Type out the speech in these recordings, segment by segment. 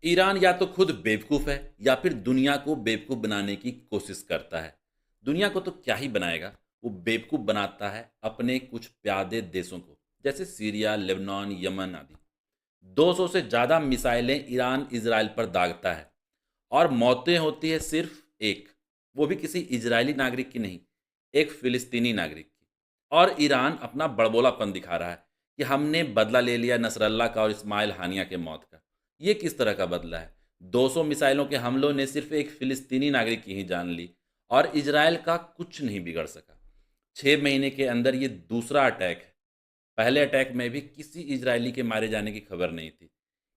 Iran या तो खुद बेवकूफ़ है या फिर दुनिया को बेवकूफ़ बनाने की कोशिश करता है। दुनिया को तो क्या ही बनाएगा, वो बेवकूफ़ बनाता है अपने कुछ प्यादे देशों को, जैसे सीरिया, लेबनान, यमन आदि। 200 से ज़्यादा मिसाइलें ईरान इज़राइल पर दागता है और मौतें होती है सिर्फ़ एक, वो भी किसी इज़राइली नागरिक की नहीं, एक फ़िलिस्तीनी नागरिक की। और ईरान अपना बड़बोलापन दिखा रहा है कि हमने बदला ले लिया नसरल्ला का और इस्माइल हानिया के मौत का। ये किस तरह का बदला है? 200 मिसाइलों के हमलों ने सिर्फ़ एक फ़िलिस्तीनी नागरिक की ही जान ली और इज़राइल का कुछ नहीं बिगड़ सका। 6 महीने के अंदर ये दूसरा अटैक है। पहले अटैक में भी किसी इज़राइली के मारे जाने की खबर नहीं थी।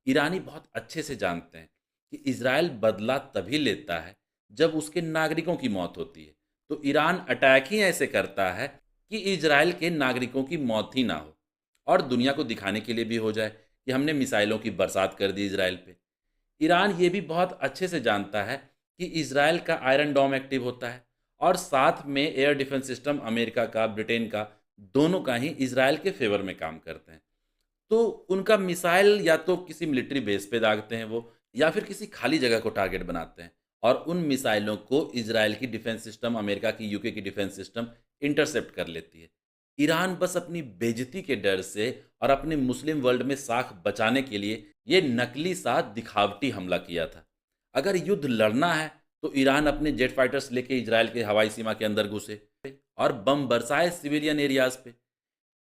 ईरानी बहुत अच्छे से जानते हैं कि इज़राइल बदला तभी लेता है जब उसके नागरिकों की मौत होती है। तो ईरान अटैक ही ऐसे करता है कि इज़राइल के नागरिकों की मौत ही ना हो और दुनिया को दिखाने के लिए भी हो जाए कि हमने मिसाइलों की बरसात कर दी इज़राइल पे। ईरान ये भी बहुत अच्छे से जानता है कि इज़राइल का आयरन डोम एक्टिव होता है और साथ में एयर डिफेंस सिस्टम अमेरिका का, ब्रिटेन का, दोनों का ही इज़राइल के फ़ेवर में काम करते हैं। तो उनका मिसाइल या तो किसी मिलिट्री बेस पे दागते हैं वो या फिर किसी खाली जगह को टारगेट बनाते हैं और उन मिसाइलों को इज़राइल की डिफेंस सिस्टम, अमेरिका की, यूके की डिफेंस सिस्टम इंटरसेप्ट कर लेती है। ईरान बस अपनी बेइज्जती के डर से और अपने मुस्लिम वर्ल्ड में साख बचाने के लिए ये नकली सा दिखावटी हमला किया था। अगर युद्ध लड़ना है तो ईरान अपने जेट फाइटर्स लेके इज़राइल के हवाई सीमा के अंदर घुसे और बम बरसाए सिविलियन एरियाज़ पे।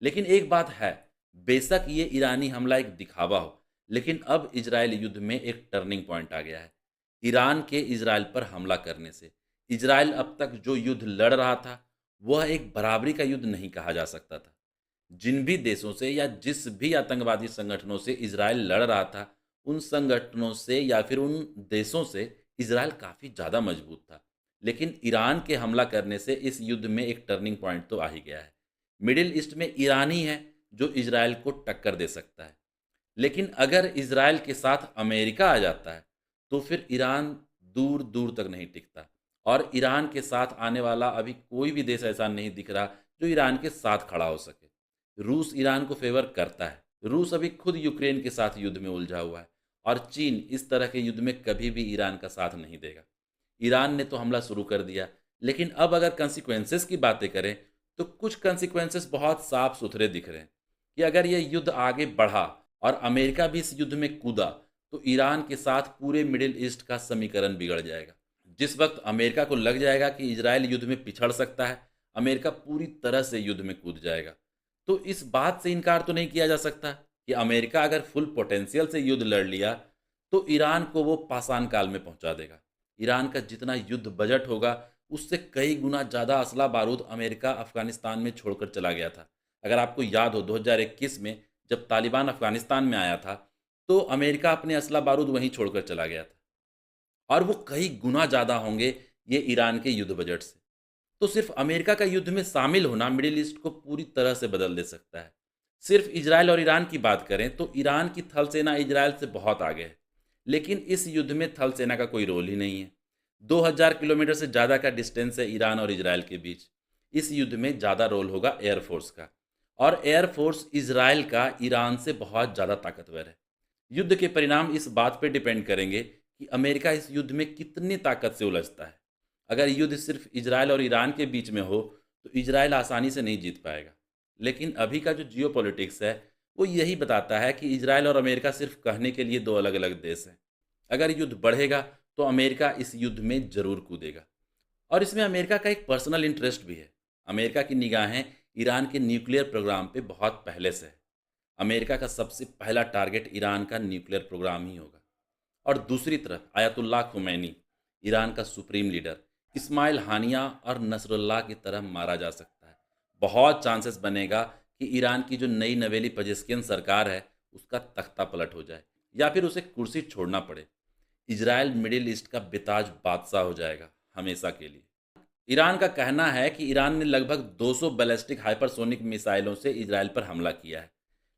लेकिन एक बात है, बेशक ये ईरानी हमला एक दिखावा हो, लेकिन अब इजरायल युद्ध में एक टर्निंग पॉइंट आ गया है। ईरान के इजराइल पर हमला करने से इजराइल अब तक जो युद्ध लड़ रहा था, वह एक बराबरी का युद्ध नहीं कहा जा सकता था। जिन भी देशों से या जिस भी आतंकवादी संगठनों से इजराइल लड़ रहा था, उन संगठनों से या फिर उन देशों से इजराइल काफ़ी ज़्यादा मजबूत था। लेकिन ईरान के हमला करने से इस युद्ध में एक टर्निंग पॉइंट तो आ ही गया है। मिडिल ईस्ट में ईरान ही है जो इजराइल को टक्कर दे सकता है। लेकिन अगर इजराइल के साथ अमेरिका आ जाता है, तो फिर ईरान दूर-दूर तक नहीं टिकता और ईरान के साथ आने वाला अभी कोई भी देश ऐसा नहीं दिख रहा, जो ईरान के साथ खड़ा हो सके। रूस ईरान को फ़ेवर करता है। रूस अभी खुद यूक्रेन के साथ युद्ध में उलझा हुआ है और चीन इस तरह के युद्ध में कभी भी ईरान का साथ नहीं देगा। ईरान ने तो हमला शुरू कर दिया, लेकिन अब अगर कॉन्सिक्वेंसेज़ की बातें करें, तो कुछ कॉन्सिक्वेंसेज़ बहुत साफ-सुथरे दिख रहे हैं कि अगर ये युद्ध आगे बढ़ा और अमेरिका भी इस युद्ध में कूदा, तो ईरान के साथ पूरे मिडिल ईस्ट का समीकरण बिगड़ जाएगा। जिस वक़्त अमेरिका को लग जाएगा कि इज़राइल युद्ध में पिछड़ सकता है, अमेरिका पूरी तरह से युद्ध में कूद जाएगा। तो इस बात से इनकार तो नहीं किया जा सकता कि अमेरिका अगर फुल पोटेंशियल से युद्ध लड़ लिया, तो ईरान को वो पाषाण काल में पहुँचा देगा। ईरान का जितना युद्ध बजट होगा, उससे कई गुना ज़्यादा असला-बारूद अमेरिका अफ़गानिस्तान में छोड़कर चला गया था। अगर आपको याद हो 2021 में जब तालिबान अफ़गानिस्तान में आया था, तो अमेरिका अपने असला-बारूद वहीं छोड़कर चला गया था और वो कई गुना ज़्यादा होंगे ये ईरान के युद्ध बजट से। तो सिर्फ़ अमेरिका का युद्ध में शामिल होना मिडिल ईस्ट को पूरी तरह से बदल दे सकता है। सिर्फ़ इज़राइल और ईरान की बात करें तो ईरान की थल सेना इज़राइल से बहुत आगे है। लेकिन इस युद्ध में थल सेना का कोई रोल ही नहीं है। 2000 किलोमीटर से ज़्यादा का डिस्टेंस है ईरान और इज़राइल के बीच। इस युद्ध में ज़्यादा रोल होगा एयर फ़ोर्स का और एयर फ़ोर्स इज़राइल का ईरान से बहुत ज़्यादा ताकतवर है। युद्ध के परिणाम इस बात पे डिपेंड करेंगे कि अमेरिका इस युद्ध में कितनी ताकत से उलझता है। अगर युद्ध सिर्फ इजराइल और ईरान के बीच में हो, तो इजराइल आसानी से नहीं जीत पाएगा। लेकिन अभी का जो जियोपॉलिटिक्स है, वो यही बताता है कि इजराइल और अमेरिका सिर्फ कहने के लिए दो अलग-अलग देश हैं। अगर युद्ध बढ़ेगा, तो अमेरिका इस युद्ध में ज़रूर कूदेगा और इसमें अमेरिका का एक पर्सनल इंटरेस्ट भी है। अमेरिका की निगाहें ईरान के न्यूक्लियर प्रोग्राम पे बहुत पहले से है। अमेरिका का सबसे पहला टारगेट ईरान का न्यूक्लियर प्रोग्राम ही होगा। और दूसरी तरफ आयतुल्लाह खुमैनी, ईरान का सुप्रीम लीडर, इस्माइल हानिया और नसरुल्लाह की तरह मारा जा सकता है। बहुत चांसेस बनेगा कि ईरान की जो नई नवेली पजेस्कियन सरकार है, उसका तख्ता पलट हो जाए या फिर उसे कुर्सी छोड़ना पड़े। इजराइल मिडिल ईस्ट का बेताज बादशाह हो जाएगा हमेशा के लिए। ईरान का कहना है कि ईरान ने लगभग 200 बैलिस्टिक हाइपरसोनिक मिसाइलों से इजराइल पर हमला किया है,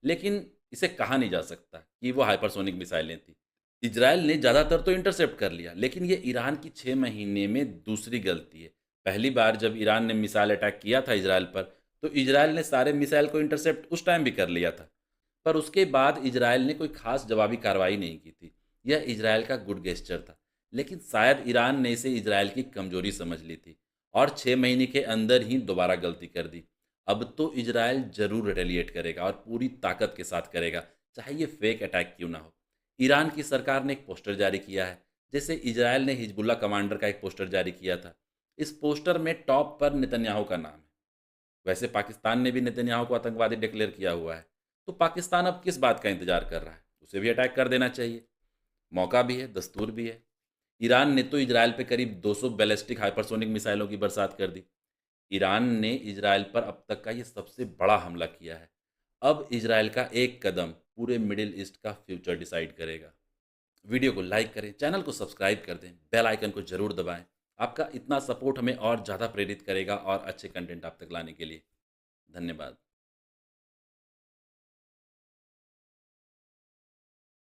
लेकिन इसे कहा नहीं जा सकता कि वो हाइपरसोनिक मिसाइलें थीं। इजराइल ने ज़्यादातर तो इंटरसेप्ट कर लिया, लेकिन ये ईरान की 6 महीने में दूसरी गलती है। पहली बार जब ईरान ने मिसाइल अटैक किया था इजराइल पर, तो इजराइल ने सारे मिसाइल को इंटरसेप्ट उस टाइम भी कर लिया था। पर उसके बाद इजराइल ने कोई ख़ास जवाबी कार्रवाई नहीं की थी। यह इजराइल का गुड गेस्चर था, लेकिन शायद ईरान ने इसे इजराइल की कमजोरी समझ ली थी और 6 महीने के अंदर ही दोबारा गलती कर दी। अब तो इजराइल जरूर रिटेलिएट करेगा और पूरी ताकत के साथ करेगा, चाहे ये फेक अटैक क्यों ना हो। ईरान की सरकार ने एक पोस्टर जारी किया है, जैसे इजराइल ने हिजबुल्ला कमांडर का एक पोस्टर जारी किया था। इस पोस्टर में टॉप पर नेतन्याहू का नाम है। वैसे पाकिस्तान ने भी नेतन्याहू को आतंकवादी डिक्लेयर किया हुआ है। तो पाकिस्तान अब किस बात का इंतजार कर रहा है? उसे भी अटैक कर देना चाहिए। मौका भी है, दस्तूर भी है। ईरान ने तो इजराइल पे करीब 200 बैलिस्टिक हाइपरसोनिक मिसाइलों की बरसात कर दी। ईरान ने इजराइल पर अब तक का ये सबसे बड़ा हमला किया है। अब इजराइल का एक कदम पूरे मिडिल ईस्ट का फ्यूचर डिसाइड करेगा। वीडियो को लाइक करें, चैनल को सब्सक्राइब कर दें, बेल आइकन को जरूर दबाएं। आपका इतना सपोर्ट हमें और ज़्यादा प्रेरित करेगा और अच्छे कंटेंट आप तक लाने के लिए। धन्यवाद।